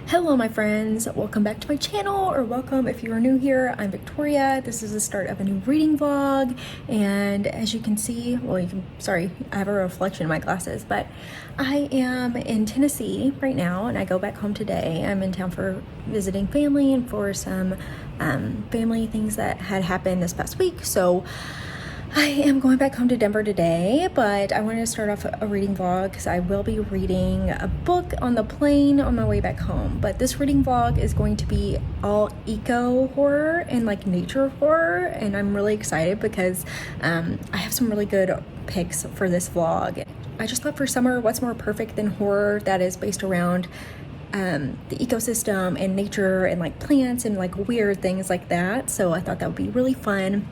Hello my friends, welcome back to my channel, or welcome if you are new here. I'm Victoria. This is the start of a new reading vlog, and as you can see, sorry, I have a reflection in my glasses, but I am in Tennessee right now and I go back home today. I'm in town for visiting family and for some family things that had happened this past week. So I am going back home to Denver today, but I wanted to start off a reading vlog because I will be reading a book on the plane on my way back home. But this reading vlog is going to be all eco horror and like nature horror, and I'm really excited because I have some really good picks for this vlog. I just thought for summer, what's more perfect than horror that is based around the ecosystem and nature and like plants and like weird things like that. So I thought that would be really fun.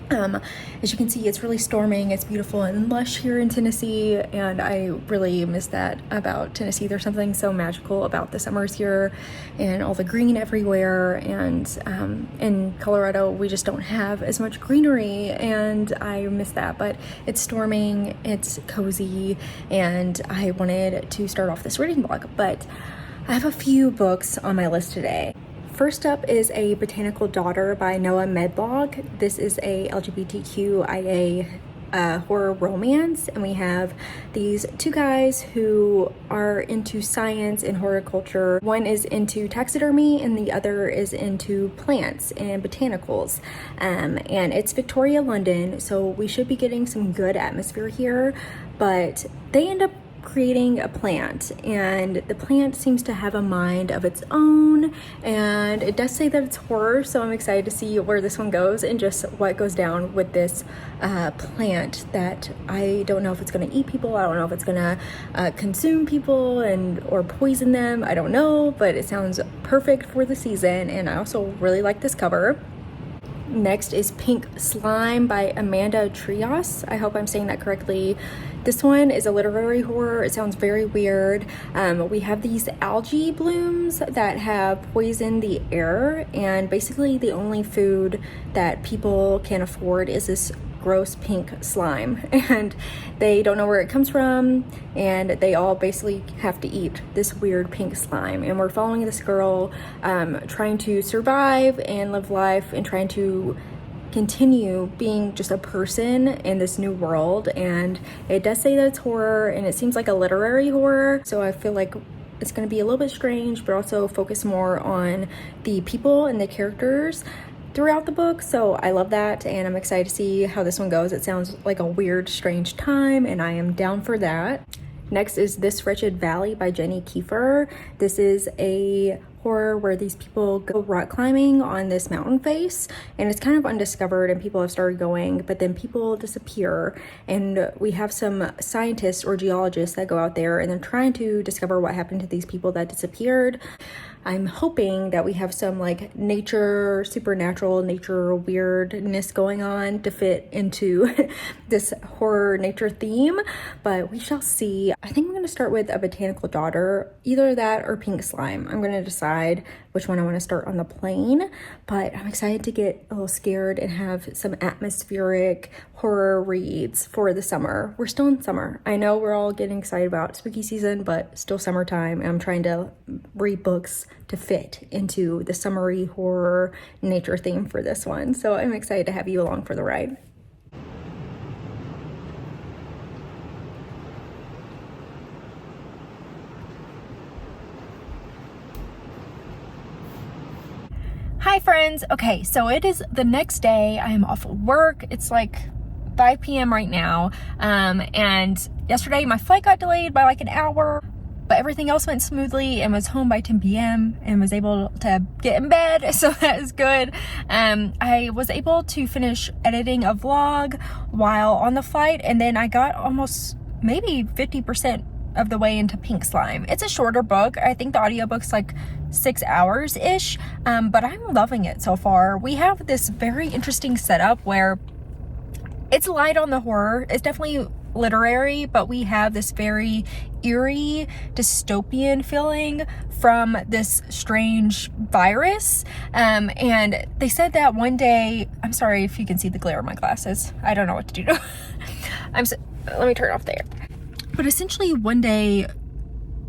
As you can see, it's really storming, it's beautiful and lush here in Tennessee, and I really miss that about Tennessee. There's something so magical about the summers here and all the green everywhere, and in Colorado we just don't have as much greenery, and I miss that. But it's storming, it's cozy, and I wanted to start off this reading vlog. But I have a few books on my list today. First up is A Botanical Daughter by Noah Medlock. This is a LGBTQIA horror romance, and we have these two guys who are into science and horticulture. One is into taxidermy and the other is into plants and botanicals. And it's Victoria, London, so we should be getting some good atmosphere here, but they end up creating a plant, and the plant seems to have a mind of its own, and it does say that it's horror, so I'm excited to see where this one goes and just what goes down with this plant that I don't know if it's going to eat people. I don't know if it's going to consume people or poison them. I don't know, but it sounds perfect for the season, and I also really like this cover. Next is Pink Slime by Amanda Trios. I hope I'm saying that correctly. This one is a literary horror. It sounds very weird. We have these algae blooms that have poisoned the air, and basically the only food that people can afford is this gross pink slime, and they don't know where it comes from, and they all basically have to eat this weird pink slime. And we're following this girl trying to survive and live life and trying to continue being just a person in this new world. And it does say that it's horror, and it seems like a literary horror, so I feel like it's going to be a little bit strange, but also focus more on the people and the characters throughout the book. So I love that, and I'm excited to see how this one goes. It sounds like a weird, strange time, and I am down for that. Next is This Wretched Valley by Jenny Kiefer. This is a horror where these people go rock climbing on this mountain face, and it's kind of undiscovered, and people have started going, but then people disappear, and we have some scientists or geologists that go out there and they're trying to discover what happened to these people that disappeared. I'm hoping that we have some like nature, supernatural nature weirdness going on to fit into this horror nature theme, but we shall see. I think I'm going to start with A Botanical Daughter, either that or Pink Slime. I'm going to decide which one I want to start on the plane, but I'm excited to get a little scared and have some atmospheric horror reads for the summer. We're still in summer. I know we're all getting excited about spooky season, but still summertime, and I'm trying to read books to fit into the summery horror nature theme for this one. So I'm excited to have you along for the ride. Hi friends. Okay, so it is the next day. I am off of work. It's like 5 p.m. right now. And yesterday my flight got delayed by like an hour, but everything else went smoothly, and was home by 10 p.m. and was able to get in bed, so that is good. I was able to finish editing a vlog while on the flight, and then I got almost maybe 50% of the way into Pink Slime. It's a shorter book. I think the audiobook's like 6 hours-ish, but I'm loving it so far. We have this very interesting setup where it's light on the horror. It's definitely literary, but we have this very eerie dystopian feeling from this strange virus. And they said that one day, I'm sorry if you can see the glare of my glasses. I don't know what to do. Let me turn off there. But essentially one day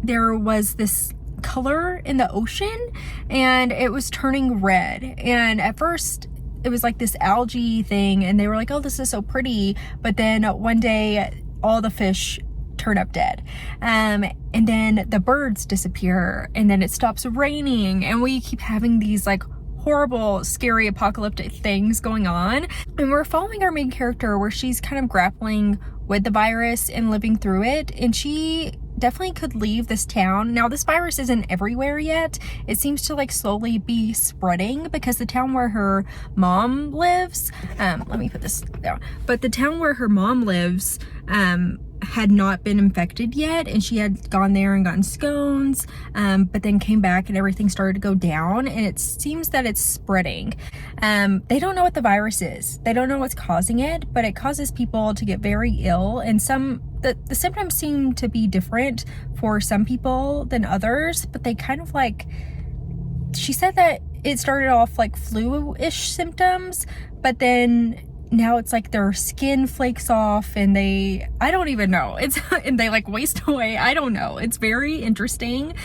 there was this color in the ocean, and it was turning red. And at first it was like this algae thing, and they were like, oh, this is so pretty. But then one day all the fish turn up dead, and then the birds disappear, and then it stops raining, and we keep having these like horrible, scary, apocalyptic things going on. And we're following our main character where she's kind of grappling with the virus and living through it, and she definitely could leave this town. Now, this virus isn't everywhere yet. It seems to like slowly be spreading, because the town where her mom lives, let me put this down, but the town where her mom lives had not been infected yet, and she had gone there and gotten scones, but then came back and everything started to go down, and it seems that it's spreading. They don't know what the virus is. They don't know what's causing it, but it causes people to get very ill, and the symptoms seem to be different for some people than others, but they kind of like, she said that it started off like flu-ish symptoms, but then now it's like their skin flakes off, and I don't even know. And they like waste away. I don't know. It's very interesting.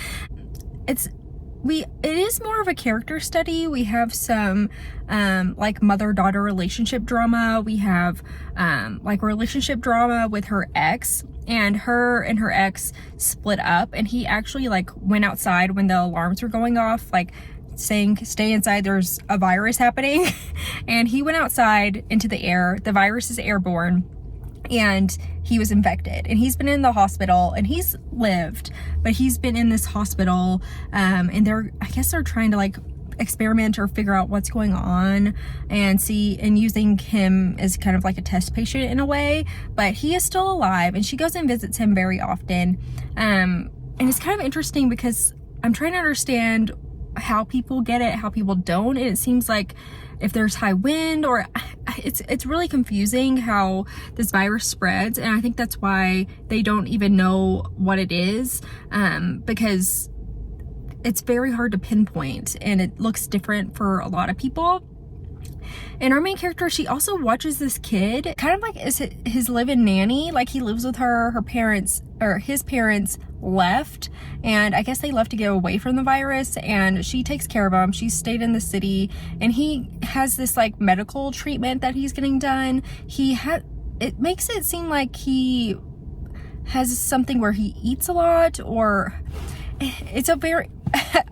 It is more of a character study. We have some like mother-daughter relationship drama. We have like relationship drama with her ex, and her ex split up, and he actually like went outside when the alarms were going off, like saying stay inside, there's a virus happening. And he went outside into the air. The virus is airborne, and he was infected, and he's been in the hospital, and he's lived, but he's been in this hospital, and I guess they're trying to like experiment or figure out what's going on, and using him as kind of like a test patient in a way. But he is still alive, and she goes and visits him very often, and it's kind of interesting because I'm trying to understand how people get it, how people don't, and it seems like if there's high wind, or it's really confusing how this virus spreads. And I think that's why they don't even know what it is, because it's very hard to pinpoint, and it looks different for a lot of people. And our main character, she also watches this kid, kind of like is his live-in nanny. Like, he lives with her parents, or his parents left, and I guess they left to get away from the virus, and she takes care of him. She stayed in the city, and he has this like medical treatment that he's getting done. It makes it seem like he has something where he eats a lot, or it's a very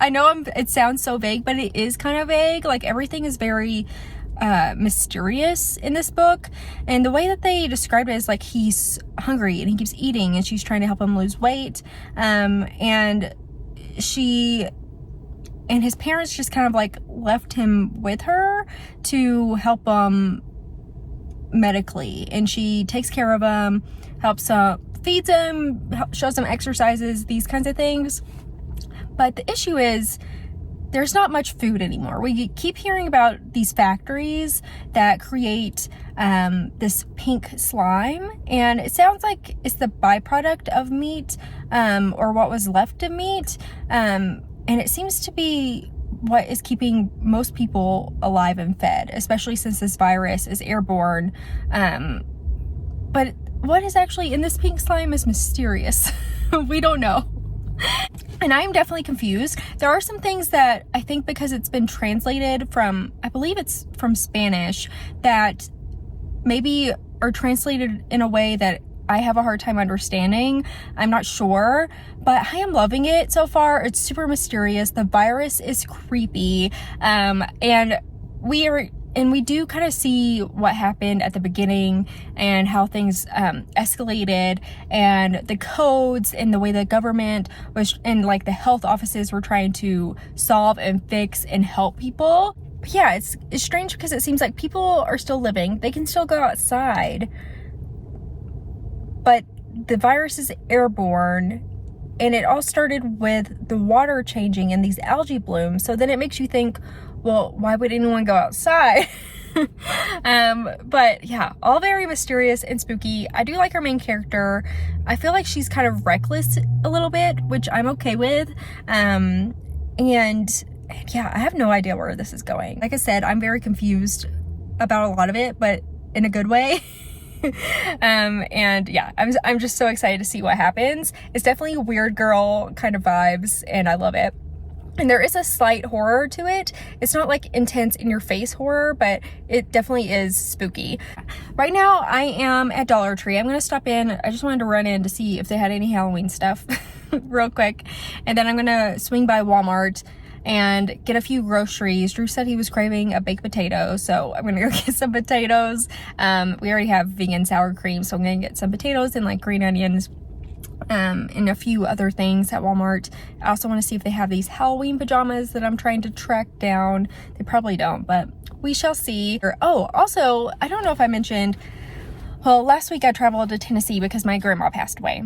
I know it sounds so vague, but it is kind of vague. Like, everything is very mysterious in this book, and the way that they described it is like he's hungry and he keeps eating, and she's trying to help him lose weight, and his parents just kind of like left him with her to help him medically, and she takes care of him, helps feeds him, shows him exercises, these kinds of things. But the issue is there's not much food anymore. We keep hearing about these factories that create this pink slime, and it sounds like it's the byproduct of meat, or what was left of meat, and it seems to be what is keeping most people alive and fed, especially since this virus is airborne. But what is actually in this pink slime is mysterious. We don't know. And I'm definitely confused. There are some things that I think, because it's been translated from, I believe it's from Spanish, that maybe are translated in a way that I have a hard time understanding. I'm not sure, but I am loving it so far. It's super mysterious. The virus is creepy. And we do kind of see what happened at the beginning, and how things escalated, and the codes, and the way the government was, and like the health offices were trying to solve and fix and help people. But yeah, it's strange, because it seems like people are still living. They can still go outside, but the virus is airborne, and it all started with the water changing and these algae blooms. So then it makes you think, well, why would anyone go outside? But yeah, all very mysterious and spooky. I do like our main character. I feel like she's kind of reckless a little bit, which I'm okay with. And yeah, I have no idea where this is going. Like I said, I'm very confused about a lot of it, but in a good way. And yeah, I'm just so excited to see what happens. It's definitely weird girl kind of vibes, and I love it. And there is a slight horror to it. It's not like intense in your face horror, but it definitely is spooky. Right now I am at Dollar Tree. I'm gonna stop in. I just wanted to run in to see if they had any Halloween stuff real quick. And then I'm gonna swing by Walmart and get a few groceries. Drew said he was craving a baked potato, so I'm gonna go get some potatoes. We already have vegan sour cream, so I'm gonna get some potatoes and like green onions, and a few other things at Walmart. I also want to see if they have these Halloween pajamas that I'm trying to track down. They probably don't, but we shall see. Oh, also, I don't know if I mentioned, well, last week I traveled to Tennessee because my grandma passed away.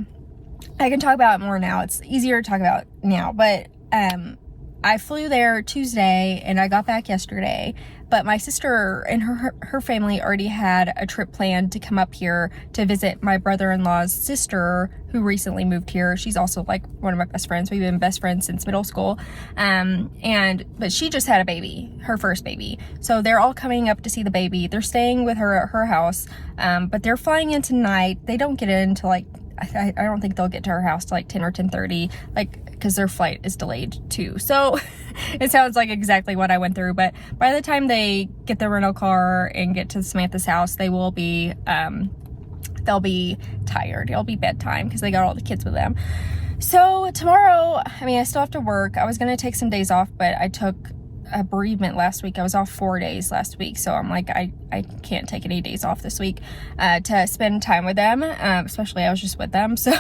I can talk about it more now. It's easier to talk about now, but I flew there Tuesday and I got back yesterday, but my sister and her family already had a trip planned to come up here to visit my brother-in-law's sister who recently moved here. She's also like one of my best friends. We've been best friends since middle school. But she just had a baby, her first baby. So they're all coming up to see the baby. They're staying with her at her house, but they're flying in tonight. They don't get in till like, I don't think they'll get to her house till like 10 or 10:30, like, because their flight is delayed too. So it sounds like exactly what I went through, but by the time they get the rental car and get to Samantha's house, they will be, they'll be tired. It'll be bedtime because they got all the kids with them. So tomorrow, I mean, I still have to work. I was going to take some days off, but I took a bereavement last week. I was off 4 days last week, so I'm like, I can't take any days off this week to spend time with them, especially I was just with them. So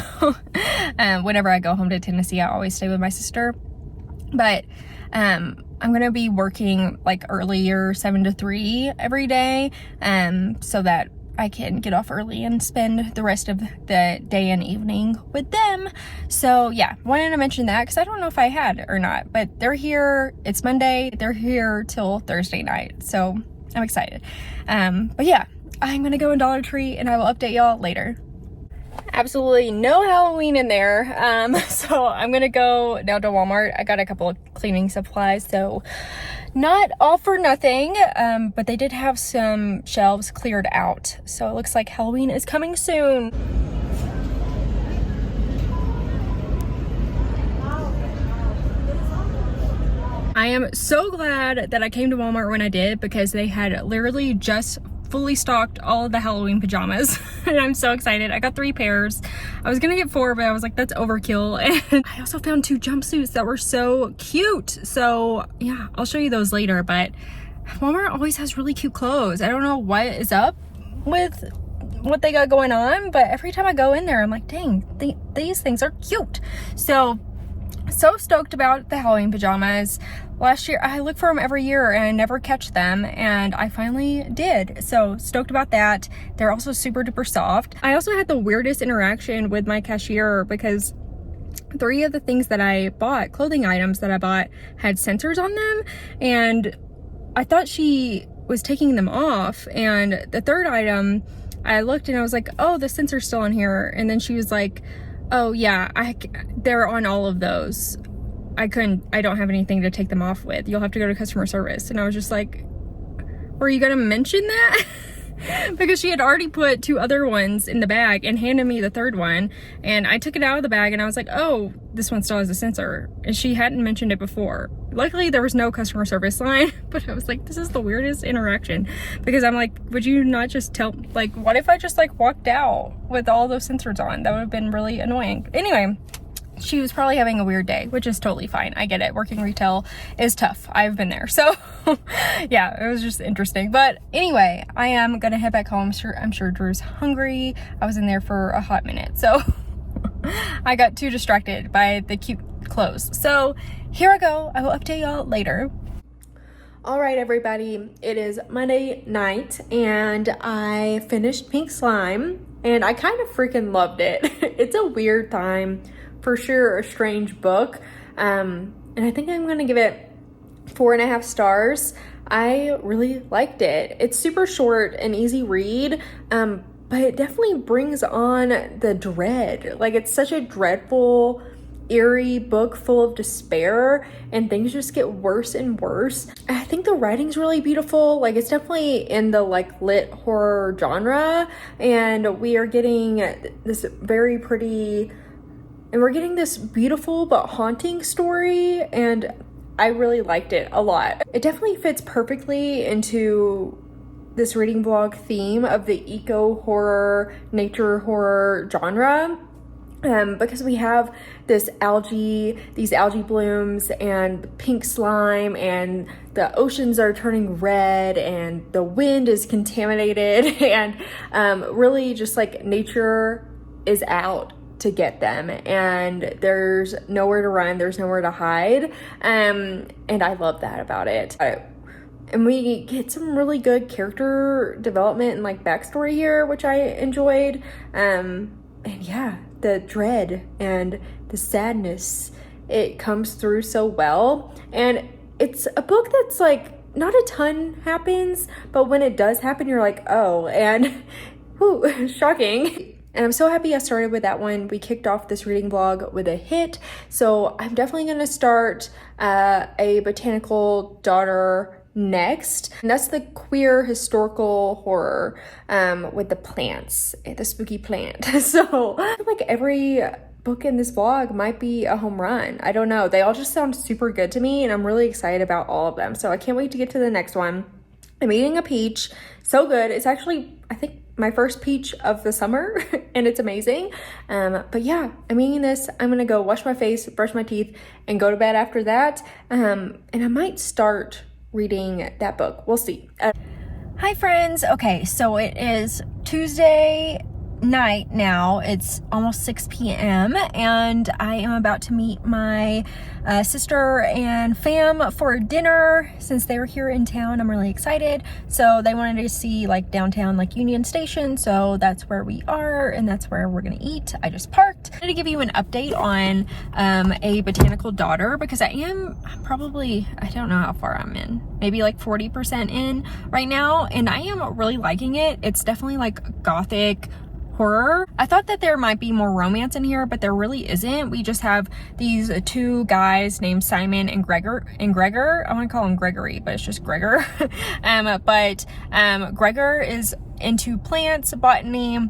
whenever I go home to Tennessee, I always stay with my sister. But I'm gonna be working like earlier, 7 to 3 every day, so that I can get off early and spend the rest of the day and evening with them. So yeah, wanted to mention that because I don't know if I had or not, but they're here. It's Monday. They're here till Thursday night. So I'm excited. But yeah, I'm gonna go in Dollar Tree and I will update y'all later. Absolutely no Halloween in there. So I'm gonna go now to Walmart. I got a couple of cleaning supplies, so not all for nothing, but they did have some shelves cleared out. So it looks like Halloween is coming soon. I am so glad that I came to Walmart when I did because they had literally just fully stocked all of the Halloween pajamas and I'm so excited. I got 3 pairs. I was gonna get 4, but I was like, that's overkill. And I also found 2 jumpsuits that were so cute. So yeah, I'll show you those later, but Walmart always has really cute clothes. I don't know what is up with what they got going on, but every time I go in there, I'm like, dang, these things are cute. So stoked about the Halloween pajamas. Last year, I look for them every year and I never catch them, and I finally did. So stoked about that. They're also super duper soft. I also had the weirdest interaction with my cashier because 3 of the things that I bought, clothing items that I bought, had sensors on them, and I thought she was taking them off. And the 3rd item, I looked and I was like, oh, the sensor's still on here. And then she was like, oh yeah, they're on all of those. I don't have anything to take them off with. You'll have to go to customer service. And I was just like, were you gonna mention that? Because she had already put 2 other ones in the bag and handed me the 3rd one. And I took it out of the bag and I was like, oh, this one still has a sensor. And she hadn't mentioned it before. Luckily, there was no customer service line, but I was like, this is the weirdest interaction. Because I'm like, would you not just tell, like, what if I just like walked out with all those sensors on? That would have been really annoying. Anyway, she was probably having a weird day, which is totally fine. I get it. Working retail is tough. I've been there. So yeah, it was just interesting. But anyway, I am going to head back home. I'm sure Drew's hungry. I was in there for a hot minute. So I got too distracted by the cute clothes. So here I go. I will update y'all later. All right, everybody. It is Monday night and I finished Pink Slime and I kind of freaking loved it. It's a weird time. For sure, a strange book, and I think I'm gonna give it 4.5 stars. I really liked it. It's super short and easy read, but it definitely brings on the dread. Like, it's such a dreadful eerie book full of despair, and things just get worse and worse. I think the writing's really beautiful. Like, it's definitely in the like lit horror genre, and we are getting this very pretty, and we're getting this beautiful but haunting story, and I really liked it a lot. It definitely fits perfectly into this reading vlog theme of the eco horror, nature horror genre. Because we have these algae blooms and pink slime, and the oceans are turning red, and the wind is contaminated, and really just like nature is out to get them, and there's nowhere to run, there's nowhere to hide, and I love that about it. And we get some really good character development and like backstory here, which I enjoyed. And yeah, the dread and the sadness, it comes through so well. And it's a book that's like not a ton happens, but when it does happen, you're like, oh, and whew, shocking. And I'm so happy I started with that one. We kicked off this reading vlog with a hit. So I'm definitely gonna start a Botanical Daughter next, and that's the queer historical horror with the plants, the spooky plant. So I feel like every book in this vlog might be a home run. I don't know, they all just sound super good to me, and I'm really excited about all of them. So I can't wait to get to the next one. I'm eating a peach, so good. It's actually, I think, my first peach of the summer, and it's amazing. But yeah, I'm eating this. I'm gonna go wash my face, brush my teeth, and go to bed after that. And I might start reading that book. We'll see. Hi friends. Okay, so it is Tuesday night now. It's almost 6 p.m. and I am about to meet my sister and fam for dinner. Since they were here in town, I'm really excited. So they wanted to see like downtown, like Union Station, so that's where we are, and that's where we're gonna eat. I just parked. I'm gonna give you an update on a Botanical Daughter, because I'm probably, I don't know how far I'm in, maybe like 40% in right now, and I am really liking it. It's definitely like gothic horror. I thought that there might be more romance in here, but there really isn't. We just have these two guys named Simon and Gregor. I want to call him Gregory, but it's just Gregor. Gregor is into plants, botany,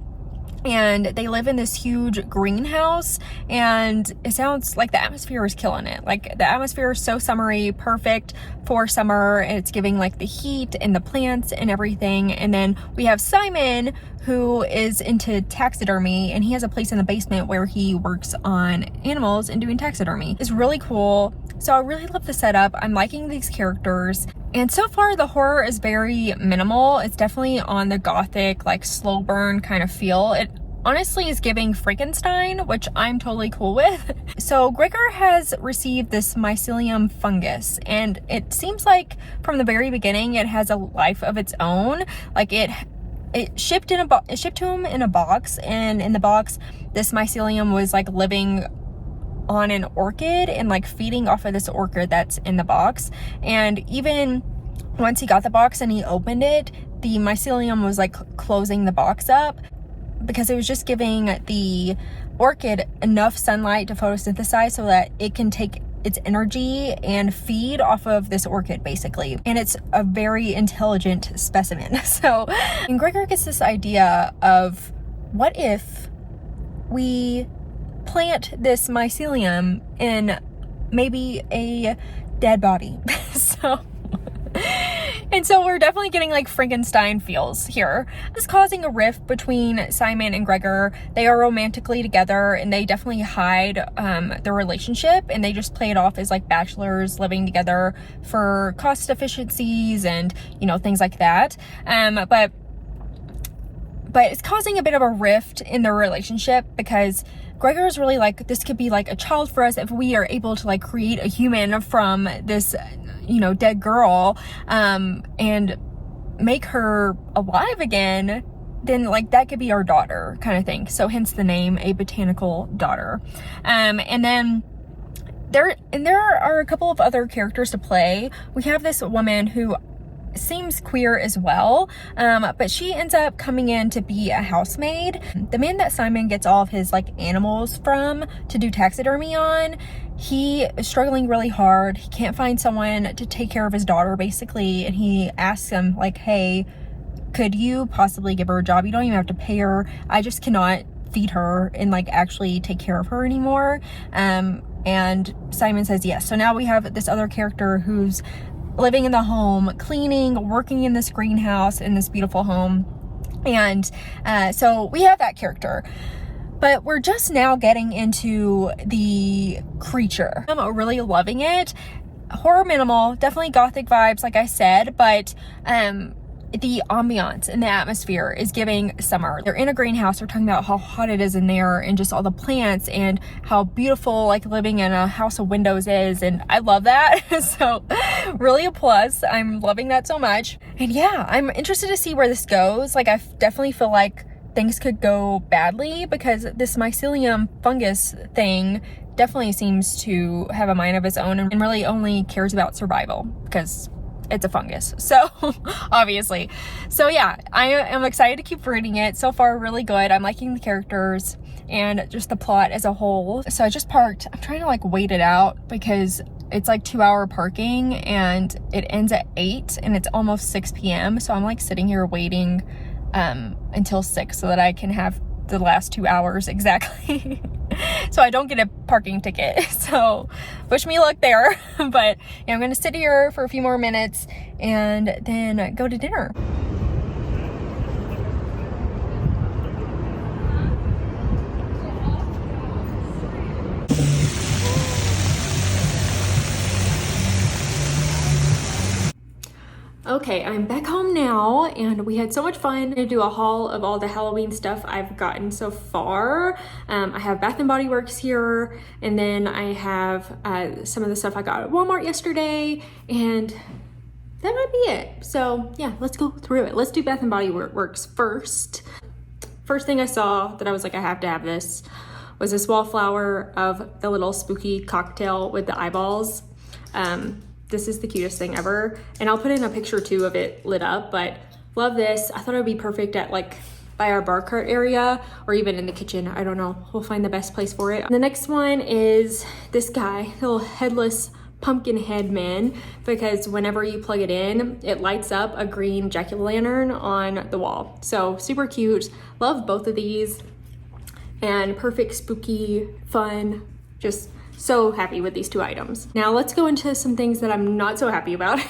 and they live in this huge greenhouse, and it sounds like the atmosphere is killing it. Like, the atmosphere is so summery, perfect for summer, and it's giving like the heat and the plants and everything. And then we have Simon, who is into taxidermy, and he has a place in the basement where he works on animals and doing taxidermy. It's really cool. So I really love the setup. I'm liking these characters. And so far the horror is very minimal. It's definitely on the gothic, like slow burn kind of feel. It honestly is giving Frankenstein, which I'm totally cool with. So Gregor has received this mycelium fungus, and it seems like from the very beginning it has a life of its own. Like it shipped to him in a box, and in the box this mycelium was like living on an orchid and like feeding off of this orchid that's in the box. And even once he got the box and he opened it, the mycelium was like closing the box up, because it was just giving the orchid enough sunlight to photosynthesize so that it can take its energy and feed off of this orchid, basically. And it's a very intelligent specimen. So, and Gregor gets this idea of, what if we plant this mycelium in maybe a dead body? So we're definitely getting like Frankenstein feels here. This is causing a rift between Simon and Gregor. They are romantically together, and they definitely hide their relationship, and they just play it off as like bachelors living together for cost efficiencies and, you know, things like that. But it's causing a bit of a rift in their relationship, because Gregor is really like, this could be like a child for us if we are able to like create a human from this, you know, dead girl, and make her alive again, then like that could be our daughter, kind of thing. So hence the name, a Botanical Daughter. And then there are a couple of other characters to play. We have this woman who seems queer as well, but she ends up coming in to be a housemaid. The man that Simon gets all of his like animals from to do taxidermy on, he is struggling really hard. He can't find someone to take care of his daughter basically, and he asks him like, hey, could you possibly give her a job? You don't even have to pay her. I just cannot feed her and like actually take care of her anymore. And Simon says yes. So now we have this other character who's living in the home, cleaning, working in this greenhouse in this beautiful home. And so we have that character. But we're just now getting into the creature. I'm really loving it. Horror minimal, definitely gothic vibes, like I said, but the ambiance and the atmosphere is giving summer. They're in a greenhouse. They're talking about how hot it is in there and just all the plants and how beautiful like living in a house of windows is, and I love that. So really a plus. I'm loving that so much. And yeah, I'm interested to see where this goes. Like I definitely feel like things could go badly because this mycelium fungus thing definitely seems to have a mind of its own and really only cares about survival because it's a fungus, so obviously. So yeah, I am excited to keep reading it. So far really good. I'm liking the characters and just the plot as a whole. So I just parked. I'm trying to like wait it out because it's like 2-hour parking and it ends at 8 and it's almost 6 p.m. so I'm like sitting here waiting until 6 so that I can have the last 2 hours exactly. So I don't get a parking ticket. So wish me luck there. But yeah, I'm gonna sit here for a few more minutes and then go to dinner. Okay, I'm back home now and we had so much fun to do a haul of all the Halloween stuff I've gotten so far. I have Bath & Body Works here, and then I have some of the stuff I got at Walmart yesterday, and that might be it. So yeah, let's go through it. Let's do Bath & Body Works first. First thing I saw that I was like, I have to have this, was this wallflower of the little spooky cocktail with the eyeballs. This is the cutest thing ever. And I'll put in a picture too of it lit up, but love this. I thought it would be perfect at like by our bar cart area or even in the kitchen. I don't know. We'll find the best place for it. The next one is this guy, little headless pumpkin head man, because whenever you plug it in, it lights up a green jack-o'-lantern on the wall. So super cute. Love both of these. And perfect, spooky, fun, just so happy with these two items. Now let's go into some things that I'm not so happy about.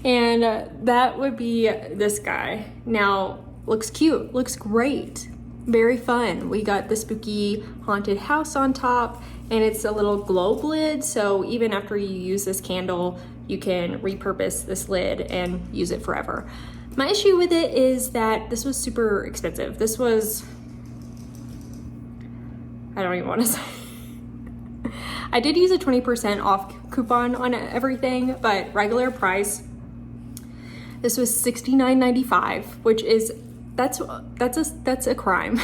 And that would be this guy. Now, looks cute, looks great, very fun. We got the spooky haunted house on top, and it's a little globe lid, so even after you use this candle, you can repurpose this lid and use it forever. My issue with it is that this was super expensive. This was, I don't even want to say. I did use a 20% off coupon on everything, but regular price, this was $69.95, which is, that's a crime.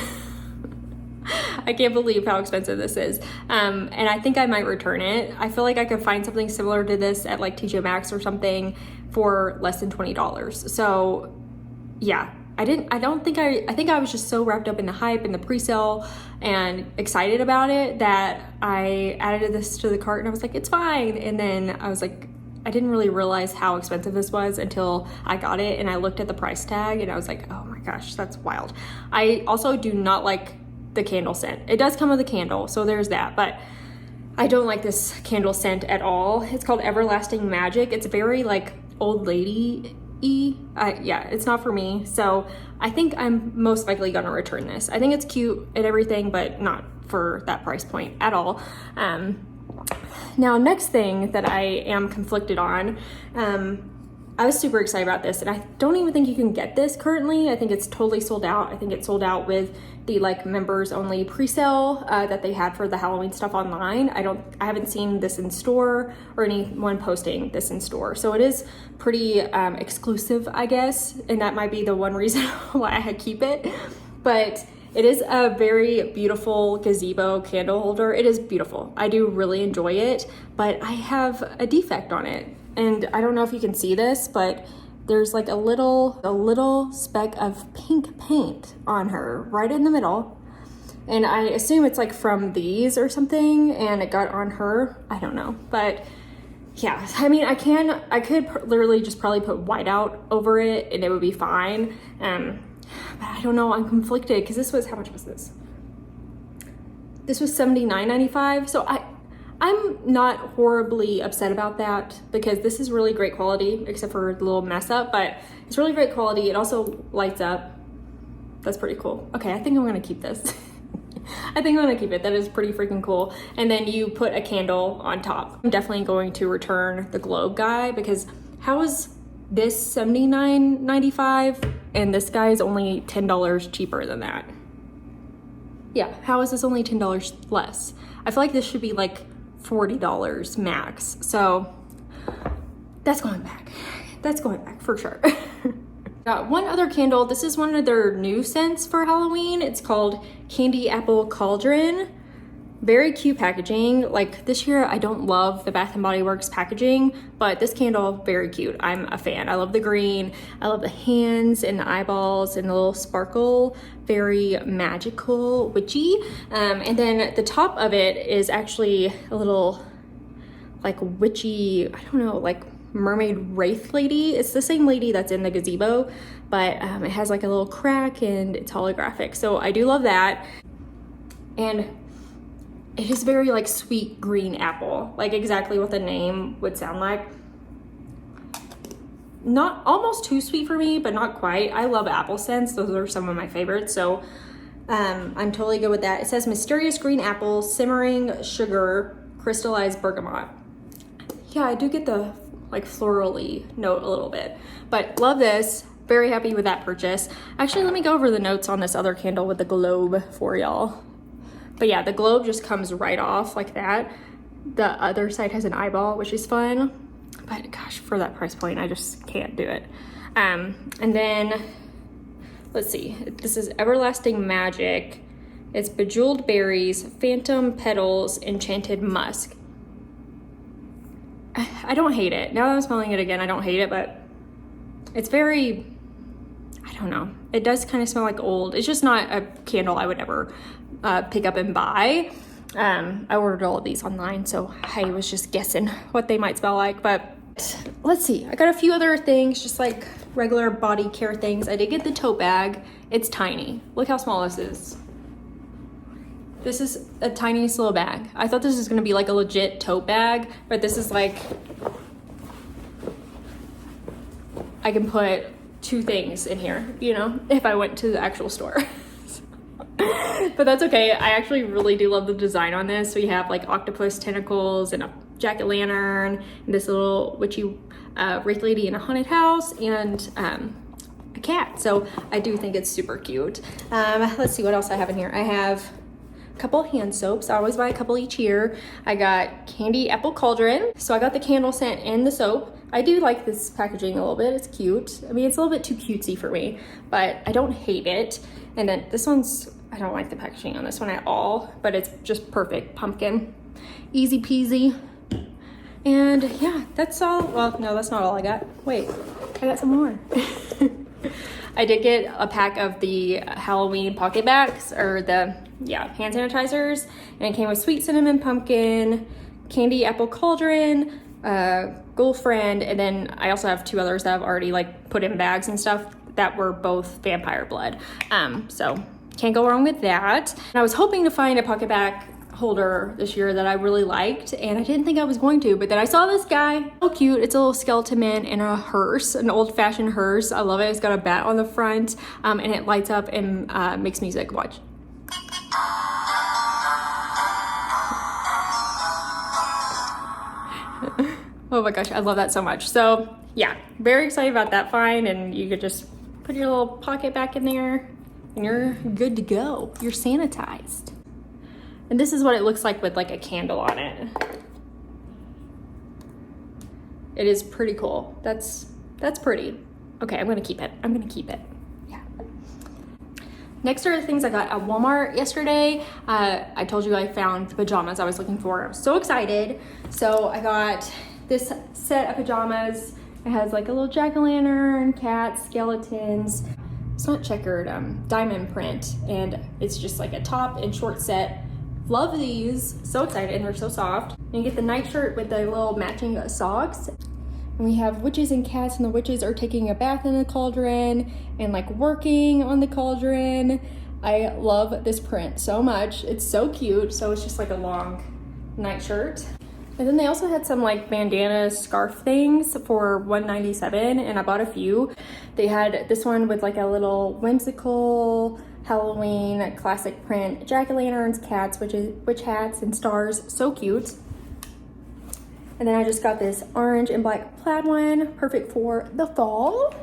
I can't believe how expensive this is. And I think I might return it. I feel like I could find something similar to this at like TJ Maxx or something for less than $20. So yeah, I think I was just so wrapped up in the hype and the pre-sale and excited about it that I added this to the cart and I was like, it's fine. And then I was like, I didn't really realize how expensive this was until I got it and I looked at the price tag and I was like, oh my gosh, that's wild. I also do not like the candle scent. It does come with a candle, so there's that, but I don't like this candle scent at all. It's called Everlasting Magic. It's very like old lady yeah, it's not for me. So I think I'm most likely gonna return this. I think it's cute and everything, but not for that price point at all. Now, next thing that I am conflicted on, I was super excited about this, and I don't even think you can get this currently. I think it's totally sold out. I think it's sold out with the like members only pre-sale that they had for the Halloween stuff online. I haven't seen this in store or anyone posting this in store. So it is pretty exclusive, I guess. And that might be the one reason why I keep it. But it is a very beautiful gazebo candle holder. It is beautiful. I do really enjoy it, but I have a defect on it. and I don't know if you can see this, but there's like a little speck of pink paint on her right in the middle. And I assume it's like from these or something, and it got on her. I don't know, but yeah, I mean, I could literally just probably put white out over it and it would be fine. But I don't know, I'm conflicted because this was, how much was this? This was $79.95. So I'm not horribly upset about that because this is really great quality, except for the little mess up, but it's really great quality. It also lights up. That's pretty cool. Okay, I think I'm gonna keep this. I think I'm gonna keep it. That is pretty freaking cool. And then you put a candle on top. I'm definitely going to return the globe guy because how is this $79.95 and this guy is only $10 cheaper than that? Yeah, how is this only $10 less? I feel like this should be like $40 max. So that's going back. That's going back for sure. Got one other candle. This is one of their new scents for Halloween. It's called Candy Apple Cauldron. Very cute packaging. Like this year, I don't love the Bath & Body Works packaging, but this candle, very cute. I'm a fan. I love the green. I love the hands and the eyeballs and the little sparkle. Very magical, witchy. And then the top of it is actually a little like witchy, I don't know, like mermaid wraith lady. It's the same lady that's in the gazebo, but it has like a little crack and it's holographic. So I do love that. And it is very like sweet green apple, like exactly what the name would sound like. Not almost too sweet for me, but not quite. I love apple scents. Those are some of my favorites. So I'm totally good with that. It says mysterious green apple, simmering sugar, crystallized bergamot. Yeah, I do get the like florally note a little bit, but love this. Very happy with that purchase. Actually, let me go over the notes on this other candle with the globe for y'all. But yeah, the globe just comes right off like that. The other side has an eyeball, which is fun. But gosh, for that price point, I just can't do it. And then, let's see. This is Everlasting Magic. It's Bejeweled Berries, Phantom Petals, Enchanted Musk. I don't hate it. Now that I'm smelling it again, I don't hate it, but it's very, I don't know. It does kind of smell like old. It's just not a candle I would ever pick up and buy. I ordered all of these online, so I was just guessing what they might smell like, but let's see. I got a few other things, just like regular body care things. I did get the tote bag. It's tiny. Look how small this is. This is a tiniest little bag. I thought this was gonna be like a legit tote bag, but this is like, I can put 2 things in here, you know, if I went to the actual store. But that's okay. I actually really do love the design on this. So you have like octopus tentacles and a jack-o'-lantern, and this little witchy wraith lady in a haunted house, and a cat. So I do think it's super cute. Let's see what else I have in here. I have couple hand soaps. I always buy a couple each year. I got Candy Apple Cauldron. So I got the candle scent and the soap. I do like this packaging a little bit. It's cute. I mean, it's a little bit too cutesy for me, but I don't hate it. And then this one's, I don't like the packaging on this one at all, but it's just perfect. Pumpkin. Easy peasy. And yeah, that's all. Well, no, that's not all I got. Wait, I got some more. I did get a pack of the Halloween pocket bags, or the, yeah, hand sanitizers, and it came with sweet cinnamon pumpkin, Candy Apple Cauldron, girlfriend, and then I also have 2 others that I've already like put in bags and stuff that were both vampire blood. So can't go wrong with that. And I was hoping to find a pocket bag holder this year that I really liked, and I didn't think I was going to, but then I saw this guy. So cute. It's a little skeleton man in a hearse, an old-fashioned hearse. I love it. It's got a bat on the front, and it lights up and makes music. Watch. Oh my gosh, I love that so much. So yeah, very excited about that find, and you could just put your little pocket back in there and you're good to go. You're sanitized. And this is what it looks like with like a candle on it. It is pretty cool. That's pretty. Okay, I'm gonna keep it. I'm gonna keep it. Yeah. Next are the things I got at Walmart yesterday. I told you I found the pajamas I was looking for. I was so excited. So I got this set of pajamas. It has like a little jack-o'-lantern, cats, skeletons. It's not checkered, diamond print, and it's just like a top and short set. Love these, so excited, and they're so soft. And you get the nightshirt with the little matching socks. And we have witches and cats, and the witches are taking a bath in the cauldron and like working on the cauldron. I love this print so much. It's so cute. So it's just like a long nightshirt. And then they also had some like bandana scarf things for $1.97, and I bought a few. They had this one with like a little whimsical Halloween classic print, jack-o'-lanterns, cats, witch hats, and stars. So cute. And then I just got this orange and black plaid one, perfect for the fall.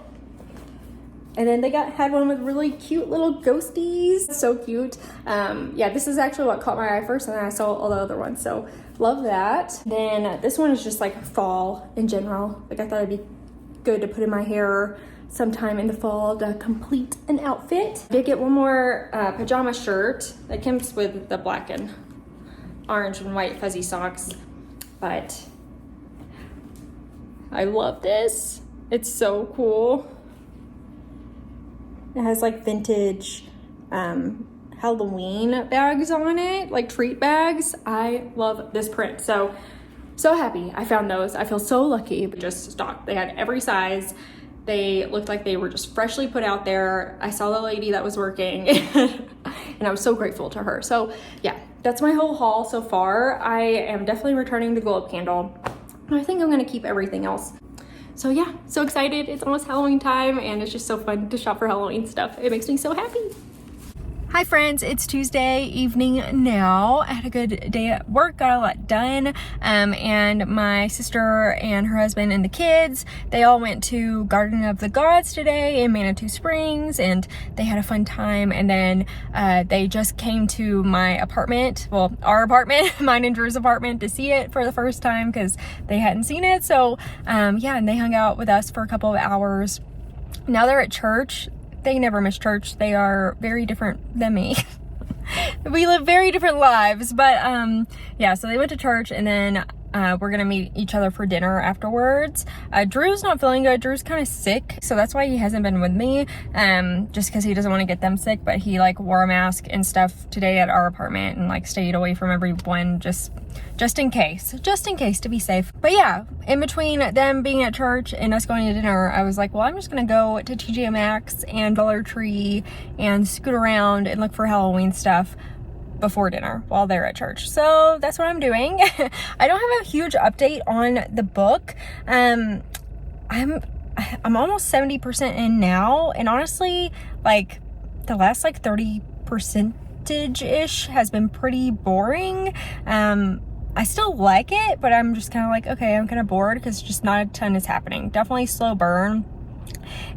And then they had one with really cute little ghosties. So cute. Yeah, this is actually what caught my eye first, and then I saw all the other ones. So love that. Then this one is just like fall in general. Like I thought it'd be good to put in my hair sometime in the fall to complete an outfit. I did get one more pajama shirt that comes with the black and orange and white fuzzy socks, but I love this. It's so cool. It has like vintage Halloween bags on it, like treat bags. I love this print. So happy I found those. I feel so lucky. Just stocked. They had every size. They looked like they were just freshly put out there. I saw the lady that was working and I was so grateful to her. So yeah, that's my whole haul so far. I am definitely returning the glow up candle. I think I'm gonna keep everything else. So yeah, so excited. It's almost Halloween time, and it's just so fun to shop for Halloween stuff. It makes me so happy. Hi friends, it's Tuesday evening now. I had a good day at work, got a lot done, and my sister and her husband and the kids, they all went to Garden of the Gods today in Manitou Springs, and they had a fun time. And then they just came to my apartment, well, our apartment, mine and Drew's apartment, to see it for the first time because they hadn't seen it. So yeah, and they hung out with us for a couple of hours. Now they're at church. They never miss church. They are very different than me. We live very different lives, but yeah, so they went to church, and then we're gonna meet each other for dinner afterwards. Drew's not feeling good. Drew's kind of sick, so that's why he hasn't been with me, just because he doesn't want to get them sick. But he like wore a mask and stuff today at our apartment and like stayed away from everyone just in case to be safe. But yeah, in between them being at church and us going to dinner, I was like, well, I'm just gonna go to TJ Maxx and Dollar Tree and scoot around and look for Halloween stuff before dinner while they're at church. So that's what I'm doing. I don't have a huge update on the book. I'm almost 70% in now, and honestly, like the last like 30%-ish has been pretty boring. I still like it, but I'm just kind of like, okay, I'm kind of bored because just not a ton is happening. Definitely slow burn.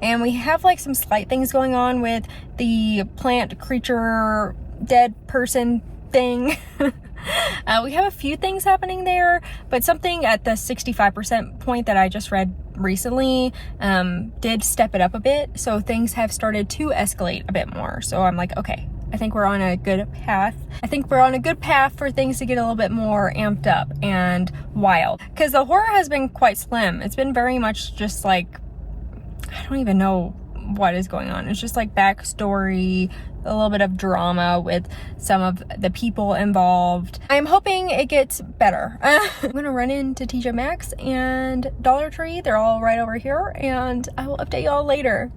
And we have like some slight things going on with the plant creature dead person thing. We have a few things happening there, but something at the 65% point that I just read recently did step it up a bit. So things have started to escalate a bit more. So I'm like, okay, I think we're on a good path. I think we're on a good path for things to get a little bit more amped up and wild. Because the horror has been quite slim. It's been very much just like, I don't even know what is going on. It's just like backstory, a little bit of drama with some of the people involved. I'm hoping it gets better. I'm gonna run into TJ Maxx and Dollar Tree. They're all right over here, and I will update y'all later.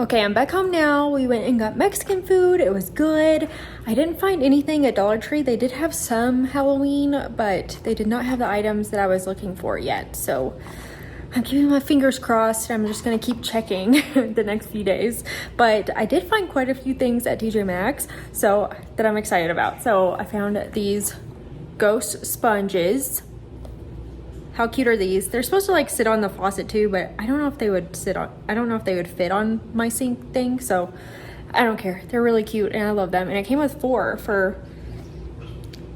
Okay, I'm back home now. We went and got Mexican food. It was good. I didn't find anything at Dollar Tree. They did have some Halloween, but they did not have the items that I was looking for yet. So I'm keeping my fingers crossed. I'm just gonna keep checking the next few days. But I did find quite a few things at TJ Maxx so that I'm excited about. So I found these ghost sponges. How cute are these? They're supposed to like sit on the faucet too, but I don't know if they would I don't know if they would fit on my sink thing, so I don't care. They're really cute and I love them. And it came with 4 for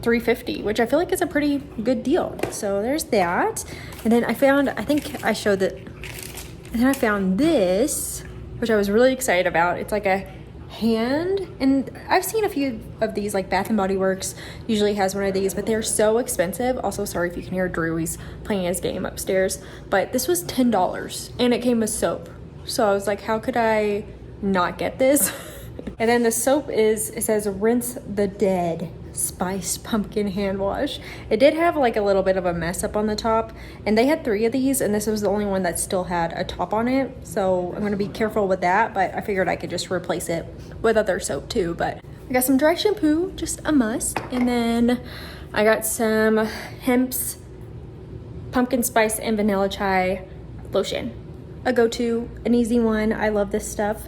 $3.50, which I feel like is a pretty good deal. So there's that. And then I think I showed that, and then I found this, which I was really excited about. It's like a hand, and I've seen a few of these, like Bath and Body Works usually has one of these, but they're so expensive. Also, sorry if you can hear Drew, he's playing his game upstairs, but this was $10 and it came with soap. So I was like, how could I not get this? And then the soap it says rinse the dead spiced pumpkin hand wash. It did have like a little bit of a mess up on the top, and they had 3 of these, and this was the only one that still had a top on it, so I'm gonna be careful with that, but I figured I could just replace it with other soap too. But I got some dry shampoo, just a must, and then I got some Hemp's pumpkin spice and vanilla chai lotion, a go-to, an easy one. I love this stuff.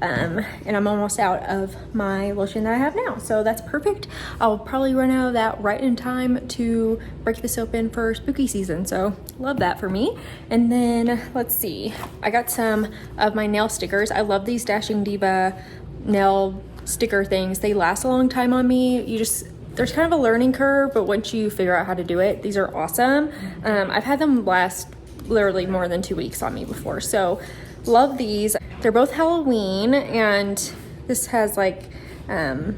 And I'm almost out of my lotion that I have now, so that's perfect. I'll probably run out of that right in time to break this open for spooky season, so love that for me. And then let's see, I got some of my nail stickers. I love these Dashing Diva nail sticker things. They last a long time on me. There's kind of a learning curve, but once you figure out how to do it, these are awesome. I've had them last literally more than 2 weeks on me before, so love these. They're both Halloween, and this has like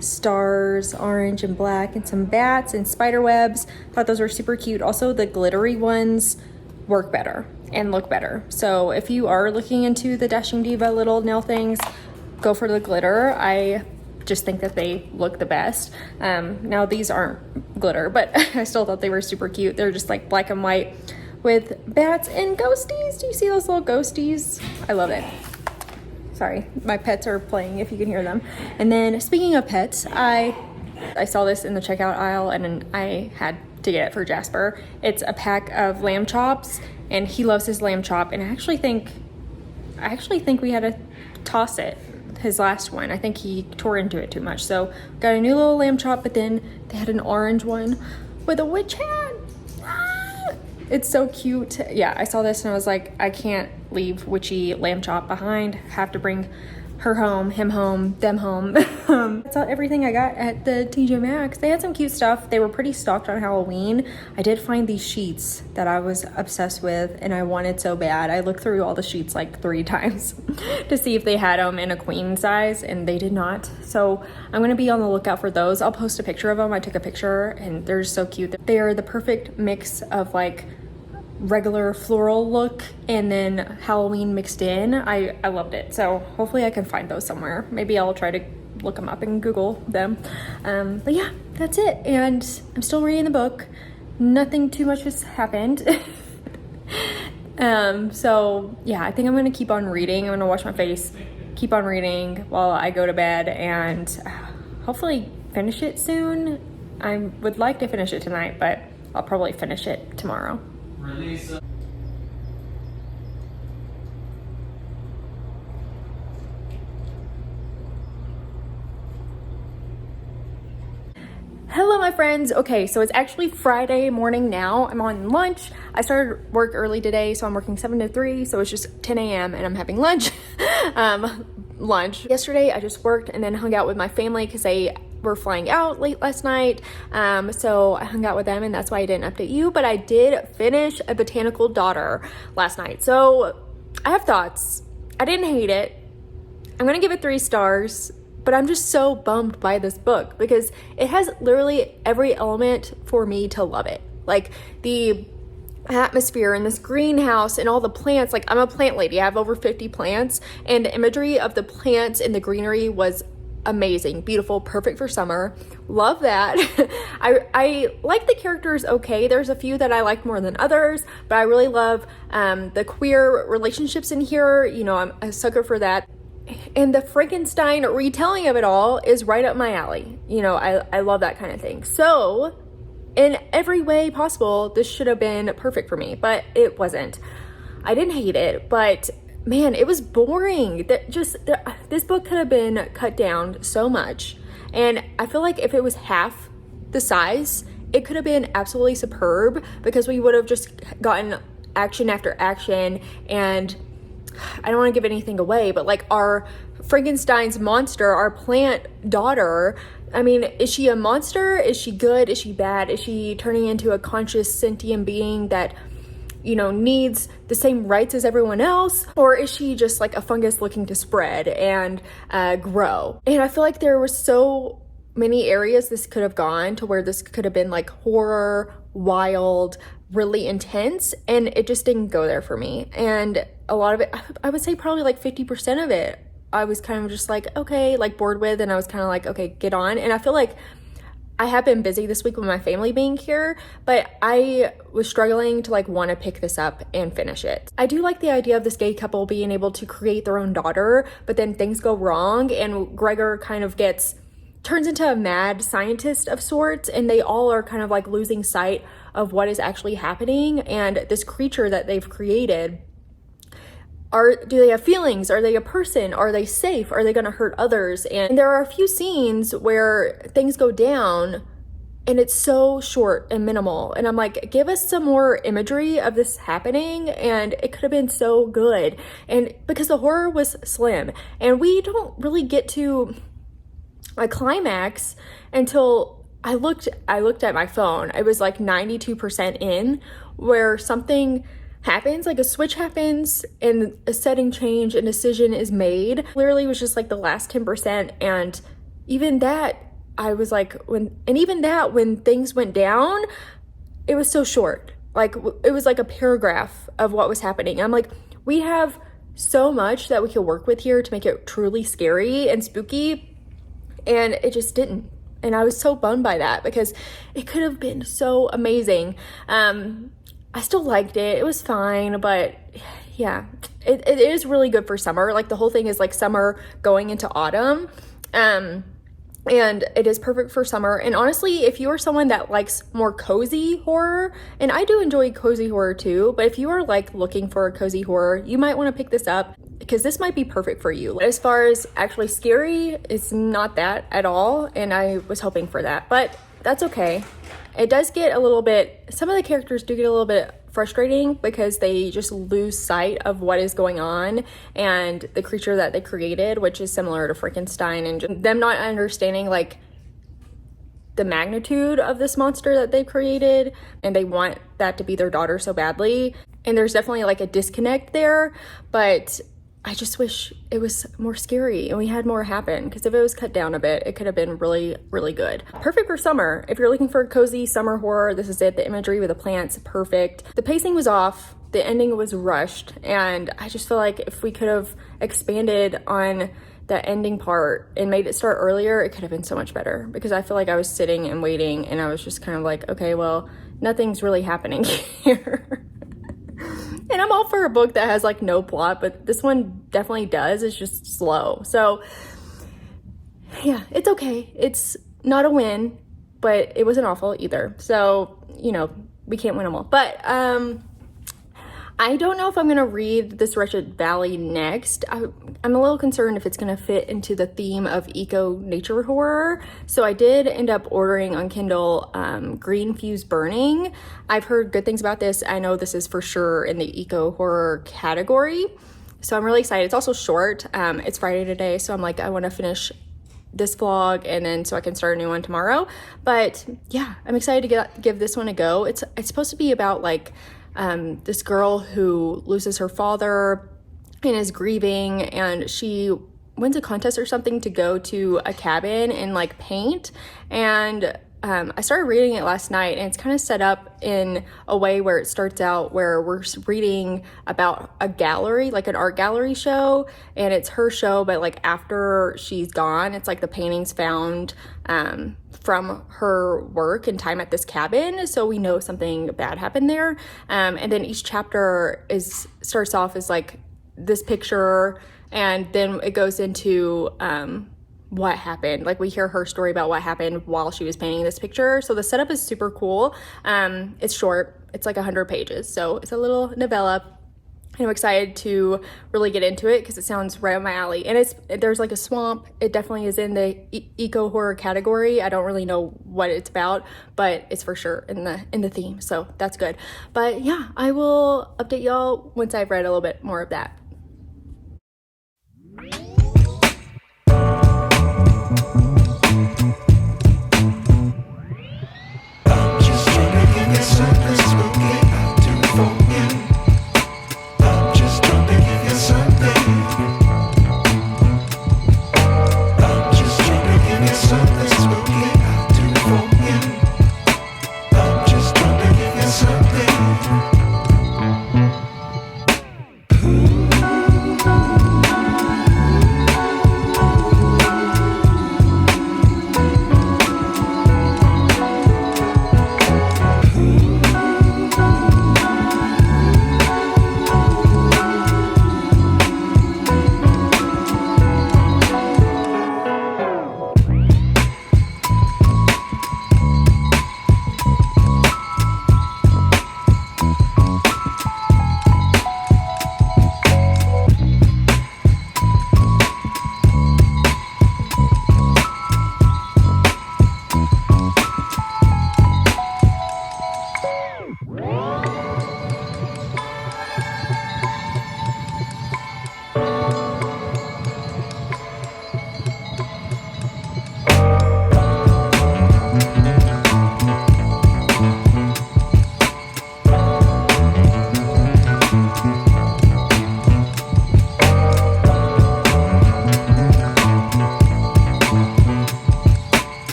stars, orange and black, and some bats and spider webs. Thought those were super cute. Also, the glittery ones work better and look better. So if you are looking into the Dashing Diva little nail things, go for the glitter. I just think that they look the best. Now these aren't glitter, but I still thought they were super cute. They're just like black and white with bats and ghosties. Do you see those little ghosties? I love it. Sorry, my pets are playing if you can hear them. And then speaking of pets, I saw this in the checkout aisle and I had to get it for Jasper. It's a pack of lamb chops, and he loves his lamb chop, and I actually think we had to toss it, his last one. I think he tore into it too much. So got a new little lamb chop, but then they had an orange one with a witch hat. It's so cute. Yeah, I saw this and I was like, I can't leave witchy lamb chop behind. Have to bring her home, him home, them home. That's everything I got at the TJ Maxx. They had some cute stuff. They were pretty stocked on Halloween. I did find these sheets that I was obsessed with and I wanted so bad. I looked through all the sheets like 3 times to see if they had them in a queen size, and they did not. So I'm gonna be on the lookout for those. I'll post a picture of them. I took a picture and they're so cute. They are the perfect mix of like regular floral look and then Halloween mixed in. I loved it. So hopefully I can find those somewhere. Maybe I'll try to look them up and Google them. But yeah, that's it. And I'm still reading the book. Nothing too much has happened. So yeah, I think I'm gonna keep on reading. I'm gonna wash my face, keep on reading while I go to bed, and hopefully finish it soon. I would like to finish it tonight, but I'll probably finish it tomorrow. Hello my friends. Okay, so it's actually Friday morning now. I'm on lunch. I started work early today, so I'm working 7 to 3, so it's just 10 a.m. and I'm having lunch. Yesterday I just worked and then hung out with my family because they were flying out late last night. So I hung out with them, and that's why I didn't update you, but I did finish A Botanical Daughter last night. So I have thoughts. I didn't hate it. I'm gonna give it 3 stars, but I'm just so bummed by this book because it has literally every element for me to love it. Like the atmosphere and this greenhouse and all the plants. Like, I'm a plant lady. I have over 50 plants, and the imagery of the plants and the greenery was amazing, beautiful, perfect for summer. Love that. I like the characters okay. There's a few that I like more than others, but I really love the queer relationships in here. You know, I'm a sucker for that. And the Frankenstein retelling of it all is right up my alley. You know, I love that kind of thing. So in every way possible, this should have been perfect for me, but it wasn't. I didn't hate it, but man, it was boring. This book could have been cut down so much. And I feel like if it was half the size, it could have been absolutely superb, because we would have just gotten action after action. And I don't want to give anything away, but like our Frankenstein's monster, our plant daughter, I mean, is she a monster? Is she good? Is she bad? Is she turning into a conscious sentient being that, you know, needs the same rights as everyone else? Or is she just like a fungus looking to spread and grow? And I feel like there were so many areas this could have gone to, where this could have been like horror, wild, really intense, and it just didn't go there for me. And a lot of it, I would say probably like 50% of it, I was kind of just like, okay, like bored with, and I was kind of like, okay, get on. And I feel like I have been busy this week with my family being here, but I was struggling to like want to pick this up and finish it. I do like the idea of this gay couple being able to create their own daughter, but then things go wrong and Gregor kind of turns into a mad scientist of sorts, and they all are kind of like losing sight of what is actually happening. And this creature that they've created, do they have feelings? Are they a person? Are they safe? Are they going to hurt others? And there are a few scenes where things go down and it's so short and minimal. And I'm like, give us some more imagery of this happening, and it could have been so good. And because the horror was slim, and we don't really get to a climax until I looked at my phone. I was like 92% in, where something happens, like a switch happens and a setting change and decision is made. Literally was just like the last 10%. And even that, I was like, when things went down, it was so short. Like it was like a paragraph of what was happening. I'm like, we have so much that we could work with here to make it truly scary and spooky, and it just didn't. And I was so bummed by that, because it could have been so amazing. I still liked it. It was fine, but yeah, it is really good for summer. Like the whole thing is like summer going into autumn. And it is perfect for summer. And honestly, if you are someone that likes more cozy horror, and I do enjoy cozy horror too, but if you are like looking for a cozy horror, you might want to pick this up, because this might be perfect for you. As far as actually scary, it's not that at all, and I was hoping for that, but that's okay. It does get a little bit, some of the characters do get a little bit frustrating, because they just lose sight of what is going on and the creature that they created, which is similar to Frankenstein, and just them not understanding like the magnitude of this monster that they created, and they want that to be their daughter so badly. And there's definitely like a disconnect there, but I just wish it was more scary and we had more happen, because if it was cut down a bit, it could have been really, really good. Perfect for summer. If you're looking for a cozy summer horror, this is it. The imagery with the plants, perfect. The pacing was off. The ending was rushed. And I just feel like if we could have expanded on the ending part and made it start earlier, it could have been so much better, because I feel like I was sitting and waiting, and I was just kind of like, okay, well, nothing's really happening here. And I'm all for a book that has like no plot, but this one definitely does. It's just slow. So yeah, it's okay. It's not a win, but it wasn't awful either. So, you know, we can't win them all. But I don't know if I'm going to read This Wretched Valley next. I'm a little concerned if it's going to fit into the theme of eco-nature horror. So I did end up ordering on Kindle Green Fuse Burning. I've heard good things about this. I know this is for sure in the eco-horror category. So I'm really excited. It's also short. It's Friday today, so I'm like, I want to finish this vlog and then so I can start a new one tomorrow. But yeah, I'm excited to give this one a go. It's supposed to be about like this girl who loses her father and is grieving, and she wins a contest or something to go to a cabin and like paint. And I started reading it last night, and it's kind of set up in a way where it starts out where we're reading about a gallery, like an art gallery show, and it's her show, but like after she's gone, it's like the paintings found from her work and time at this cabin, so we know something bad happened there. And then each chapter starts off as like this picture and then it goes into what happened. Like, we hear her story about what happened while she was painting this picture. So the setup is super cool. It's short. It's like 100 pages. So it's a little novella. I'm excited to really get into it because it sounds right up my alley. And there's like a swamp. It definitely is in the eco horror category. I don't really know what it's about, but it's for sure in the theme. So that's good. But yeah, I will update y'all once I've read a little bit more of that.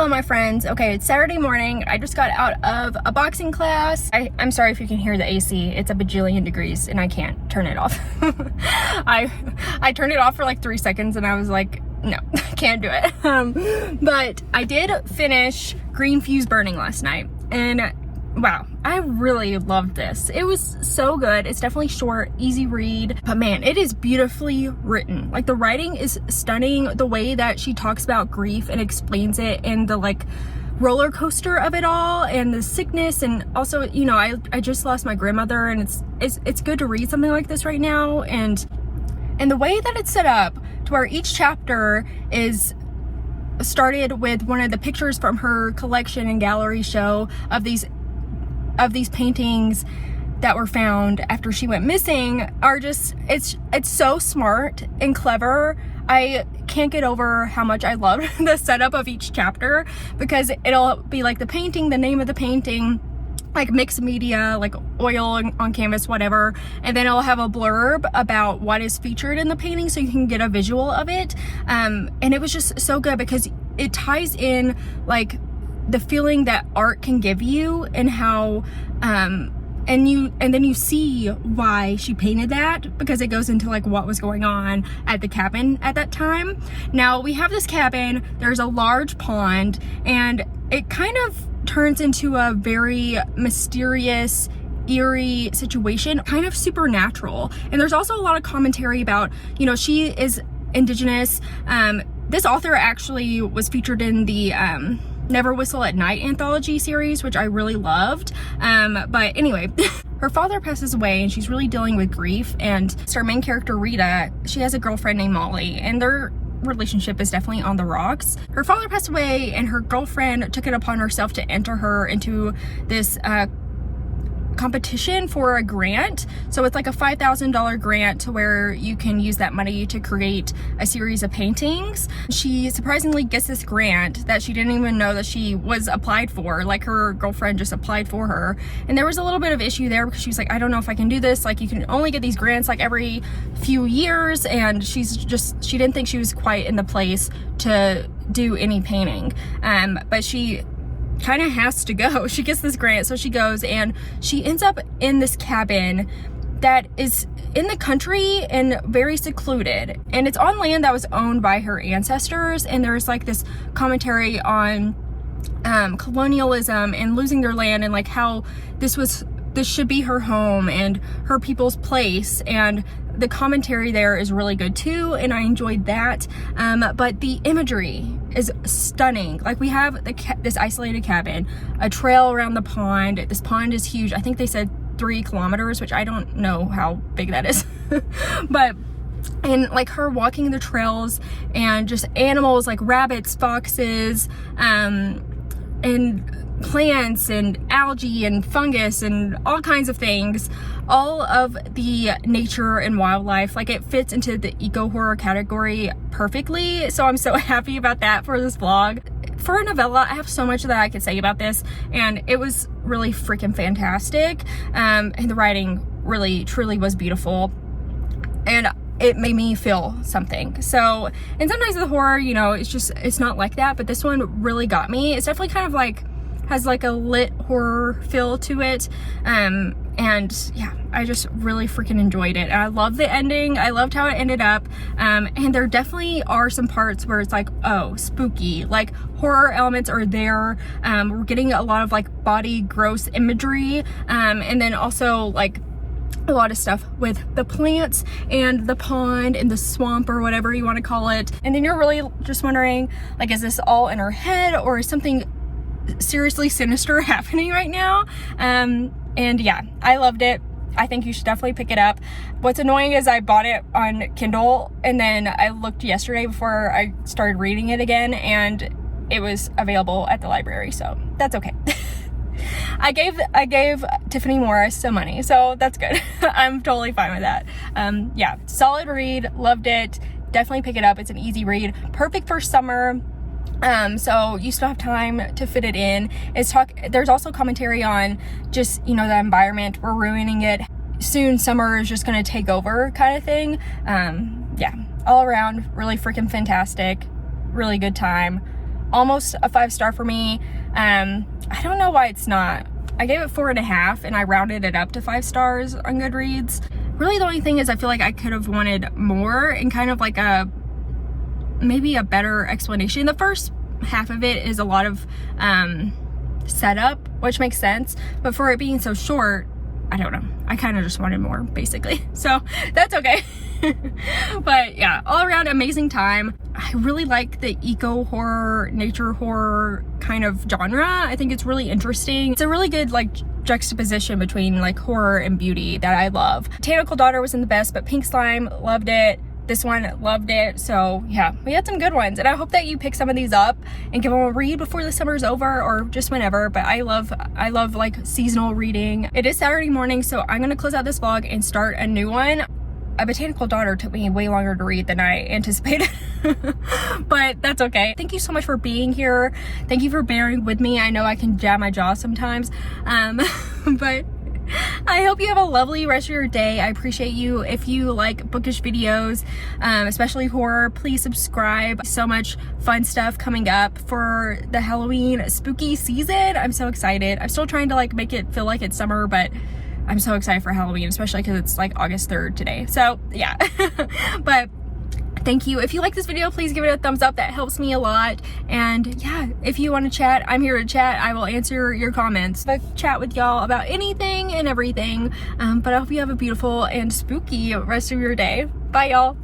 My friends, okay, it's Saturday morning. I just got out of a boxing class. I'm sorry if you can hear the AC. It's a bajillion degrees and I can't turn it off. I turned it off for like 3 seconds and I was like, no, can't do it. But I did finish Green Fuse Burning last night, and wow, I really loved this. It was so good. It's definitely short, easy read, but man, it is beautifully written. Like, the writing is stunning. The way that she talks about grief and explains it, and the like roller coaster of it all, and the sickness, and also, you know, I just lost my grandmother, and it's good to read something like this right now, and the way that it's set up to where each chapter is started with one of the pictures from her collection and gallery show of these paintings that were found after she went missing are just, it's so smart and clever. I can't get over how much I love the setup of each chapter, because it'll be like the painting, the name of the painting, like mixed media, like oil on canvas, whatever, and then it'll have a blurb about what is featured in the painting so you can get a visual of it. And it was just so good because it ties in like the feeling that art can give you, and how and then you see why she painted that, because it goes into like what was going on at the cabin at that time. Now we have this cabin, there's a large pond, and it kind of turns into a very mysterious, eerie situation, kind of supernatural. And there's also a lot of commentary about, you know, she is indigenous. This author actually was featured in the Never Whistle at Night anthology series, which I really loved. But anyway, her father passes away and she's really dealing with grief. And so our main character, Rita, she has a girlfriend named Molly, and their relationship is definitely on the rocks. Her father passed away and her girlfriend took it upon herself to enter her into this competition for a grant. So it's like a $5,000 grant to where you can use that money to create a series of paintings. She surprisingly gets this grant that she didn't even know that she was applied for. Like, her girlfriend just applied for her, and there was a little bit of issue there because she was like, I don't know if I can do this. Like, you can only get these grants like every few years, and she didn't think she was quite in the place to do any painting. But she kind of has to go. She gets this grant, so she goes, and she ends up in this cabin that is in the country and very secluded, and it's on land that was owned by her ancestors. And there's like this commentary on colonialism and losing their land, and like how this should be her home and her people's place, and the commentary there is really good too, and I enjoyed that. But the imagery is stunning. Like, we have this isolated cabin, a trail around the pond. This pond is huge. I think they said 3 kilometers, which I don't know how big that is. But, and like her walking the trails, and just animals like rabbits, foxes, and plants and algae and fungus and all kinds of things, all of the nature and wildlife. Like, it fits into the eco horror category perfectly, so I'm so happy about that for this vlog. For a novella, I have so much that I could say about this, and it was really freaking fantastic, and the writing really truly was beautiful, and it made me feel something. So, and sometimes the horror, you know, it's not like that, but this one really got me. It's definitely kind of like has like a lit horror feel to it, and yeah, I just really freaking enjoyed it. And I love the ending. I loved how it ended up, and there definitely are some parts where it's like, oh, spooky, like horror elements are there. We're getting a lot of like body gross imagery, and then also like a lot of stuff with the plants and the pond and the swamp, or whatever you want to call it. And then you're really just wondering, like, is this all in her head, or is something seriously sinister happening right now? And yeah, I loved it. I think you should definitely pick it up. What's annoying is I bought it on Kindle, and then I looked yesterday before I started reading it again, and it was available at the library, so that's okay. I gave Tiffany Morris some money, so that's good. I'm totally fine with that. Yeah, solid read, loved it. Definitely pick it up. It's an easy read, perfect for summer. So you still have time to fit it in. There's also commentary on just, you know, the environment, we're ruining it. Soon summer is just gonna take over, kind of thing. Yeah, all around really freaking fantastic, really good time. Almost a 5-star for me. I don't know why it's not. I gave it 4.5 and I rounded it up to 5 stars on Goodreads. Really, the only thing is I feel like I could have wanted more, and kind of like maybe a better explanation. The first half of it is a lot of setup, which makes sense, but for it being so short, I don't know, I kind of just wanted more, basically, so that's okay. But yeah, all around amazing time. I really like the eco horror, nature horror kind of genre. I think it's really interesting. It's a really good like juxtaposition between like horror and beauty that I love. Botanical Daughter was in the best, but Pink Slime, loved it. This one, loved it. So yeah, we had some good ones, and I hope that you pick some of these up and give them a read before the summer's over, or just whenever. But I love like seasonal reading. It is Saturday morning, so I'm gonna close out this vlog and start a new one. A Botanical Daughter took me way longer to read than I anticipated, but that's okay. Thank you so much for being here. Thank you for bearing with me. I know I can jab my jaw sometimes, but I hope you have a lovely rest of your day. I appreciate you. If you like bookish videos, especially horror, please subscribe. So much fun stuff coming up for the Halloween spooky season. I'm so excited. I'm still trying to like make it feel like it's summer, but I'm so excited for Halloween, especially because it's like August 3rd today. So yeah, but thank you. If you like this video, please give it a thumbs up. That helps me a lot. And yeah, if you want to chat, I'm here to chat. I will answer your comments. I'll chat with y'all about anything and everything. But I hope you have a beautiful and spooky rest of your day. Bye, y'all.